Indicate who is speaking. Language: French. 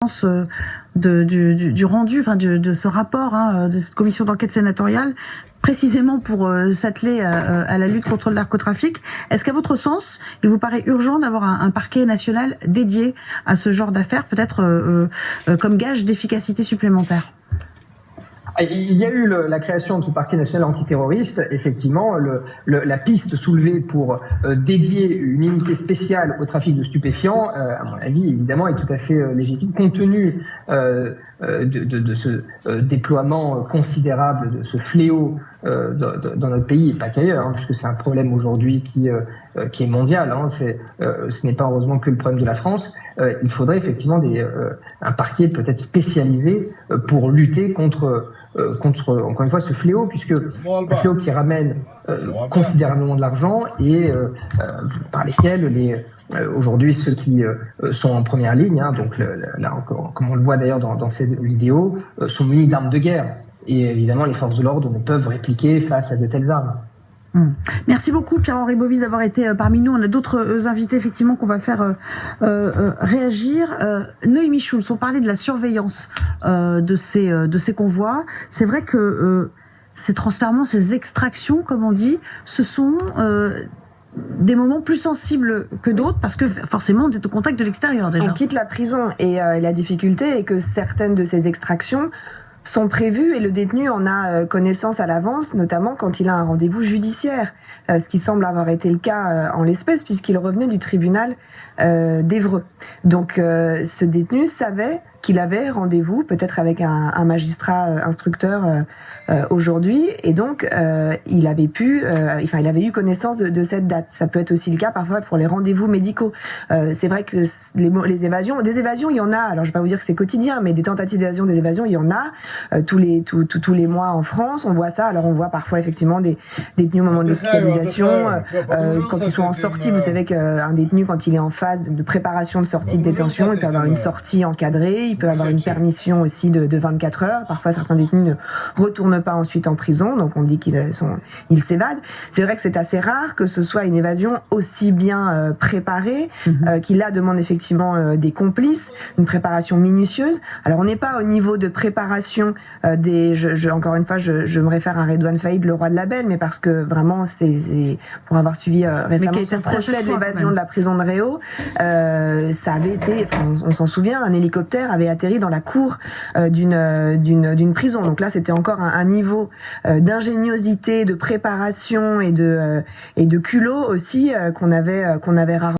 Speaker 1: l'importance du rendu, enfin de ce rapport, de cette commission d'enquête sénatoriale, précisément pour s'atteler à la lutte contre le narcotrafic. Est-ce qu'à votre sens, il vous paraît urgent d'avoir un parquet national dédié à ce genre d'affaires, peut-être comme gage d'efficacité supplémentaire ?
Speaker 2: Il y a eu la création de ce parquet national antiterroriste. Effectivement, la piste soulevée pour dédier une unité spéciale au trafic de stupéfiants, à mon avis, évidemment, est tout à fait légitime, compte tenu de ce déploiement considérable de ce fléau dans notre pays, et pas qu'ailleurs, puisque c'est un problème aujourd'hui qui est mondial. Ce n'est pas heureusement que le problème de la France. Il faudrait effectivement un parquet peut-être spécialisé pour lutter contre encore une fois ce fléau, puisque un fléau qui ramène considérablement de l'argent et par lesquels aujourd'hui ceux qui sont en première ligne, donc là encore, comme on le voit d'ailleurs dans cette vidéo, sont munis d'armes de guerre, et évidemment les forces de l'ordre ne peuvent répliquer face à de telles armes.
Speaker 1: Merci beaucoup Pierre-Henri Bovis d'avoir été parmi nous. On a d'autres invités effectivement qu'on va faire réagir. Noémie Schulz, on parlait de la surveillance de ces convois. C'est vrai que ces transfèrements, ces extractions, comme on dit, ce sont des moments plus sensibles que d'autres parce que forcément on est au contact de l'extérieur déjà.
Speaker 3: On quitte la prison et la difficulté est que certaines de ces extractions sont prévues et le détenu en a connaissance à l'avance, notamment quand il a un rendez-vous judiciaire, ce qui semble avoir été le cas en l'espèce puisqu'il revenait du tribunal d'Évreux. Donc ce détenu savait qu'il avait rendez-vous peut-être avec un magistrat instructeur aujourd'hui et donc il avait eu connaissance de cette date. Ça peut être aussi le cas parfois pour les rendez-vous médicaux. C'est vrai que des évasions, il y en a. Alors je vais pas vous dire que c'est quotidien, mais des tentatives d'évasion, des évasions, il y en a tous les mois en France. On voit ça. Alors on voit parfois effectivement des détenus au moment de l'hospitalisation, quand ils sont en sortie. Vous savez qu'un détenu quand il est en phase de préparation de sortie de détention, il peut avoir une sortie encadrée. Il peut avoir une permission aussi de 24 heures. Parfois, certains détenus ne retournent pas ensuite en prison, donc on dit qu'ils s'évadent. C'est vrai que c'est assez rare que ce soit une évasion aussi bien préparée, qui là demande effectivement des complices, une préparation minutieuse. Alors on n'est pas au niveau de préparation encore une fois, je me réfère à Redouane Faïd, le roi de la Belle, mais parce que vraiment, c'est pour avoir suivi récemment son projet de l'évasion de la prison de Réau, ça avait été, on s'en souvient, un hélicoptère avait atterri dans la cour d'une prison. Donc là, c'était encore un niveau d'ingéniosité, de préparation et de culot aussi qu'on avait rarement.